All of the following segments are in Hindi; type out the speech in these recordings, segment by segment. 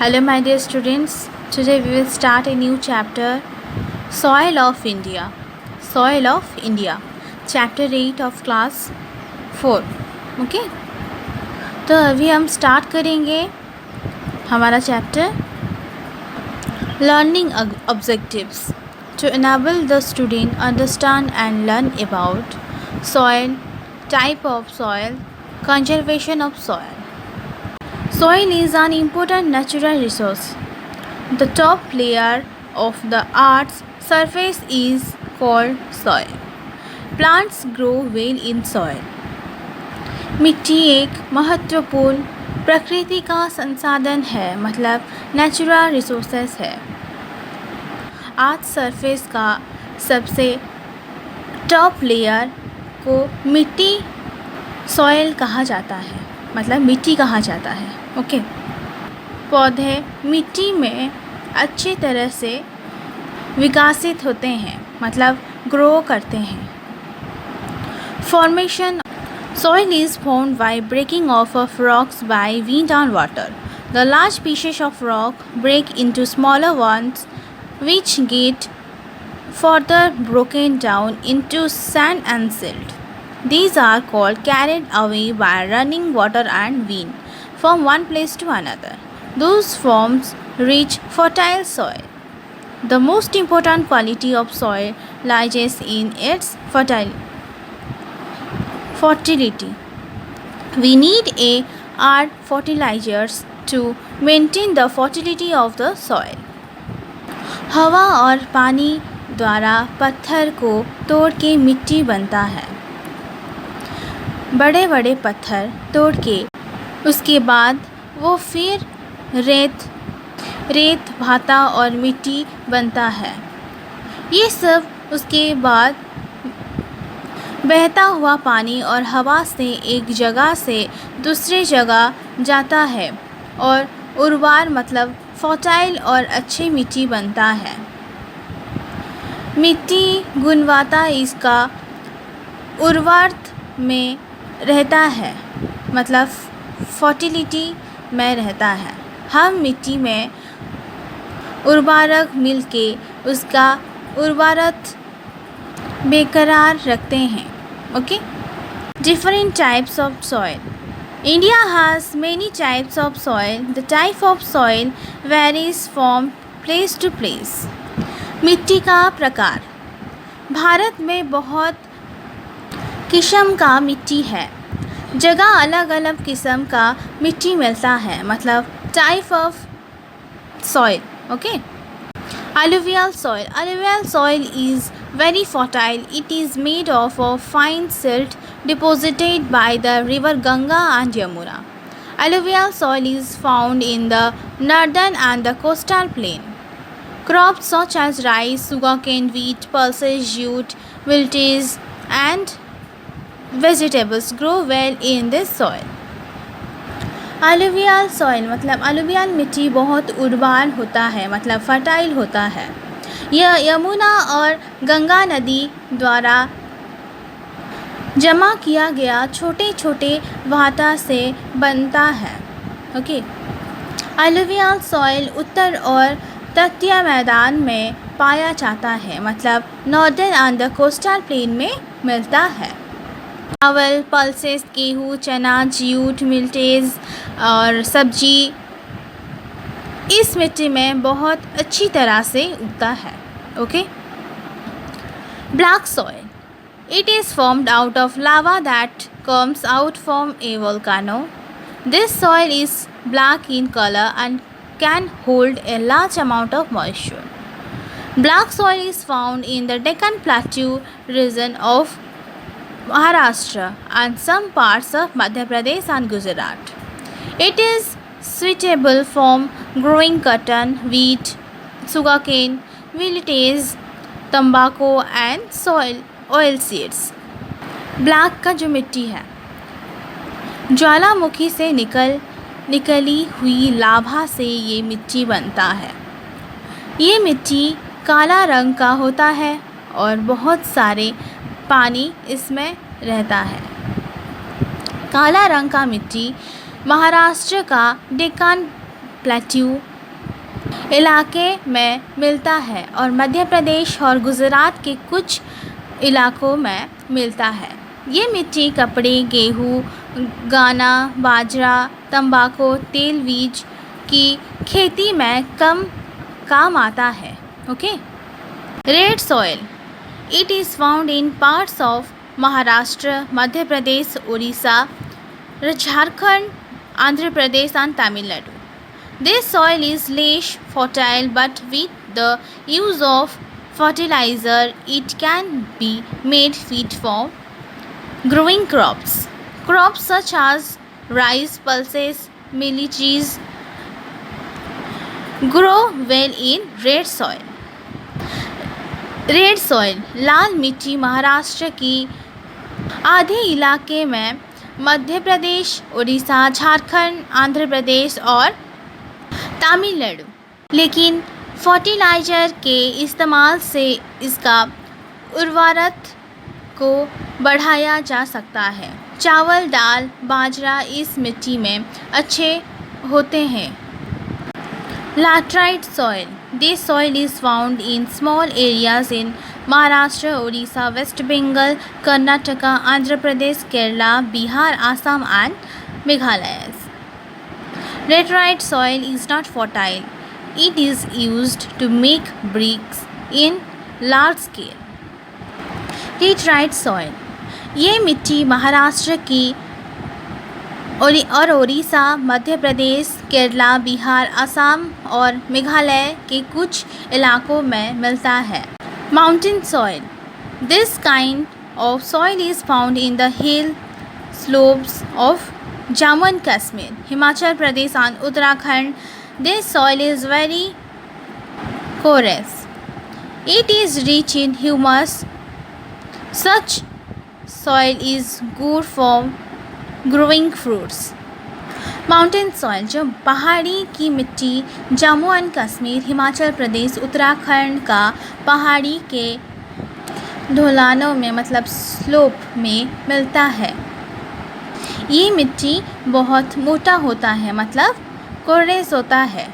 Hello, my dear students. Today we will start a new chapter, Soil of India. Soil of India, Chapter 8 of Class 4. Okay तो अभी हम स्टार्ट करेंगे हमारा chapter learning objectives to enable the student understand and learn about soil, type of soil, conservation of soil. Soil is an important natural resource. The top layer of the Earth's surface is called soil. Plants grow well in soil. मिट्टी एक महत्वपूर्ण प्रकृति का संसाधन है, मतलब नेचुरल रिसोर्सेस है. अर्थ सरफेस का सबसे टॉप लेयर को मिट्टी सॉइल कहा जाता है, मतलब मिट्टी कहा जाता है. ओके पौधे मिट्टी में अच्छी तरह से विकसित होते हैं, मतलब ग्रो करते हैं. Formation soil is formed by breaking off of rocks by wind and water. The large pieces of rock break into smaller ones which get further broken down into sand and silt. These are called carried away by running water and wind from one place to another. Those forms rich fertile soil. The most important quality of soil lies in its fertility. We need earth fertilizers to maintain the fertility of the soil. हवा और पानी द्वारा पत्थर को तोड़ के मिट्टी बनता है. बड़े बड़े पत्थर तोड़ के उसके बाद वो फिर रेत भाटा और मिट्टी बनता है. ये सब उसके बाद बहता हुआ पानी और हवा से एक जगह से दूसरे जगह जाता है और उर्वर मतलब फर्टाइल और अच्छी मिट्टी बनता है. मिट्टी गुणवत्ता इसका उर्वरता में रहता है, मतलब फर्टिलिटी में रहता है. हम मिट्टी में उर्वरक मिल के उसका उर्वरता बेकरार रखते हैं. Okay different types of soil. India has many types of soil. The type of soil varies from place to place. मिट्टी का प्रकार. भारत में बहुत किस्म का मिट्टी है. जगह अलग अलग किस्म का मिट्टी मिलता है, मतलब type of soil. Okay alluvial soil. Alluvial soil is very fertile. It is made of fine silt deposited by the river Ganga and Yamuna. Alluvial soil is found in the northern and the coastal plain. Crops such as rice, sugarcane, wheat, pulses, jute, wilties and vegetables grow well in this soil. Alluvial soil मतलब अलुवियल मिट्टी बहुत उर्वर होता है, मतलब फर्टाइल होता है. यह यमुना और गंगा नदी द्वारा जमा किया गया छोटे छोटे भाटा से बनता है. ओके अलुवियल सॉइल उत्तर और तटीय मैदान में पाया जाता है, मतलब northern and the coastal plain में मिलता है. चावल, पल्सेस, गेहूँ, चना, जूट, मिल्टेज और सब्जी इस मिट्टी में बहुत अच्छी तरह से उगता है. Okay black soil. It is formed out of lava that comes out from A volcano. This soil is black in colour and can hold a large amount of moisture. Black soil is found in the Deccan Plateau region of Maharashtra and some parts of Madhya Pradesh and Gujarat. It is suitable for growing cotton, wheat, sugarcane, willies, tobacco and oil seeds. Black का जो मिट्टी है, ज्वालामुखी से निकली हुई लावा से ये मिट्टी बनता है. ये मिट्टी काला रंग का होता है और बहुत सारे पानी इसमें रहता है. काला रंग का मिट्टी महाराष्ट्र का डेक्कन प्लेट्यू इलाके में मिलता है और मध्य प्रदेश और गुजरात के कुछ इलाकों में मिलता है। ये मिट्टी कपड़े, गेहूँ, गन्ना, बाजरा, तंबाकू, तेल बीज की खेती में कम काम आता है। Okay. Red soil, it is found in parts of Maharashtra, Madhya Pradesh, Orissa, Jharkhand, Andhra Pradesh and Tamil Nadu. This soil is less fertile, but with the use of fertilizer, it can be made fit for growing crops. Crops such as rice, pulses, millet grow well in red soil. Red soil, लाल मिट्टी महाराष्ट्र की आधे इलाके में मध्य प्रदेश, उड़ीसा, झारखंड, आंध्र प्रदेश और तमिलनाडु, लेकिन फर्टिलाइज़र के इस्तेमाल से इसका उर्वरता को बढ़ाया जा सकता है। चावल, दाल, बाजरा इस मिट्टी में अच्छे होते हैं। Laterite soil, this soil is found in small areas in Maharashtra, Odisha, West Bengal, Karnataka, Andhra Pradesh, Kerala, Bihar, Assam and Meghalaya. Laterite soil is not fertile. It is used to make bricks in large scale. Laterite soil, ये मिट्टी महाराष्ट्र की और उड़ीसा, मध्य प्रदेश, केरला, बिहार, असम और मेघालय के कुछ इलाकों में मिलता है। Mountain soil, this kind of soil is found in the hill slopes of Jammu and Kashmir, Himachal Pradesh and Uttarakhand. This soil is very coarse. It is rich in humus. Such soil is good for growing fruits. Mountain soil, जो पहाड़ी की मिट्टी जम्मू एंड कश्मीर, हिमाचल प्रदेश, उत्तराखंड का पहाड़ी के ढलानों में मतलब स्लोप में मिलता है. ये मिट्टी बहुत मोटा होता है मतलब कोरस होता है.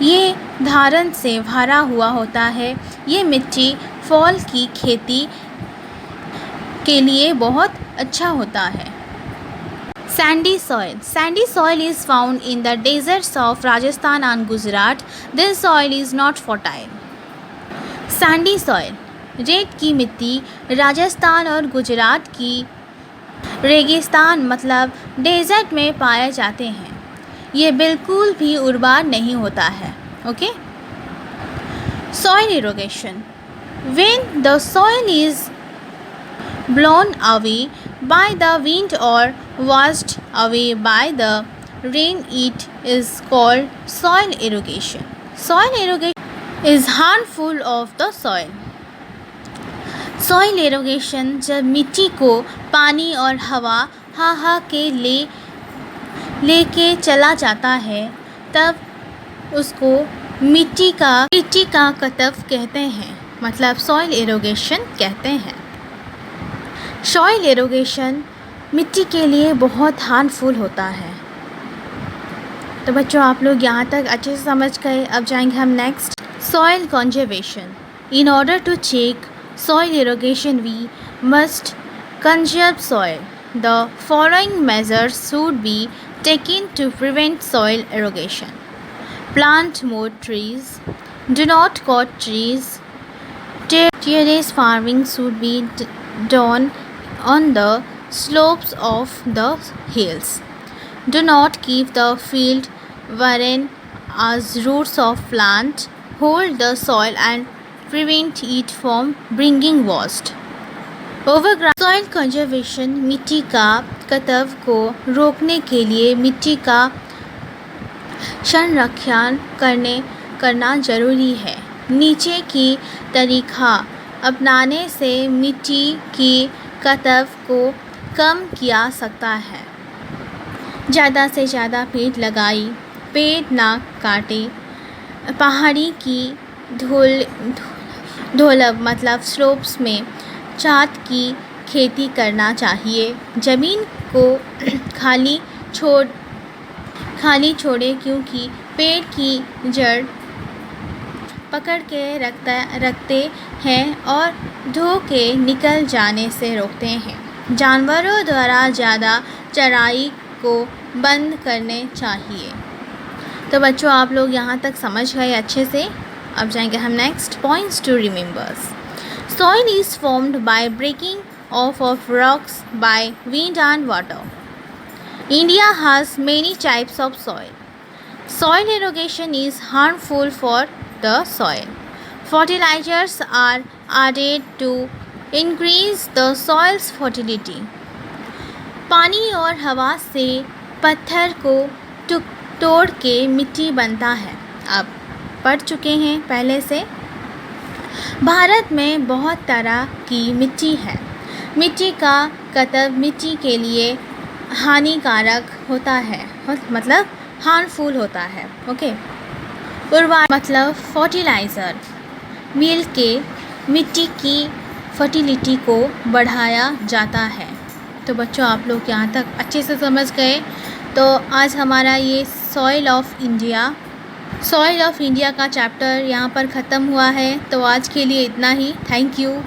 ये धारण से भरा हुआ होता है. ये मिट्टी फल की खेती के लिए बहुत अच्छा होता है. Sandy soil. Sandy soil is found in the deserts of Rajasthan and Gujarat. This soil is not fertile. Sandy soil, रेत की मिट्टी राजस्थान और गुजरात की रेगिस्तान मतलब डेजर्ट में पाए जाते हैं. ये बिल्कुल भी उर्वर नहीं होता है. Okay. Soil erosion. When the soil is blown away by the wind or washed away by the rain, it is called soil erosion. Soil erosion is harmful of the soil. Soil erosion जब मिट्टी को पानी और हवा हा के लेके चला जाता है तब उसको मिट्टी का कतव कहते हैं मतलब सॉइल एरोगेशन कहते हैं. सॉइल एरोगेशन मिट्टी के लिए बहुत हार्मफुल होता है. तो बच्चों आप लोग यहाँ तक अच्छे से समझ गए. अब जाएंगे हम next. Soil conservation. In order to check soil erosion we must conserve soil. The following measures should be taken to prevent soil erosion. Plant more trees. Do not cut trees. Terrace farming should be done on the slopes of the hills. Do not keep the field barren as roots of plant hold the soil and prevent it from bringing waste. Overground soil conservation मिट्टी का कतव को रोकने के लिए मिट्टी का संरक्षण करना जरूरी है. नीचे की तरीका अपनाने से मिट्टी की कतव को कम किया सकता है. ज़्यादा से ज़्यादा पेड़ लगाई. पेड़ ना काटे. पहाड़ी की ढोलब मतलब स्लोप्स में चाट की खेती करना चाहिए. ज़मीन को खाली छोड़े क्योंकि पेड़ की जड़ पकड़ के रखते हैं और धो के निकल जाने से रोकते हैं। जानवरों द्वारा ज़्यादा चराई को बंद करने चाहिए। तो बच्चों आप लोग यहाँ तक समझ गए अच्छे से। अब जाएंगे हम next points to remembers. Soil is formed by breaking of rocks by wind and water. India has many types of soil. Soil erosion is harmful for the soil. Fertilizers are added to increase the soil's fertility. पानी और हवा से पत्थर को तोड़ के मिट्टी बनता है। अब पढ़ चुके हैं पहले से। भारत में बहुत तरह की मिट्टी है। मिट्टी का कतब मिट्टी के लिए हानिकारक होता है, मतलब हार्मफुल होता है। ओके। उर्वरक मतलब फर्टिलाइज़र मिल के मिट्टी की फर्टिलिटी को बढ़ाया जाता है। तो बच्चों आप लोग यहाँ तक अच्छे से समझ गए। तो आज हमारा ये सॉइल ऑफ इंडिया का चैप्टर यहाँ पर ख़त्म हुआ है। तो आज के लिए इतना ही। Thank you.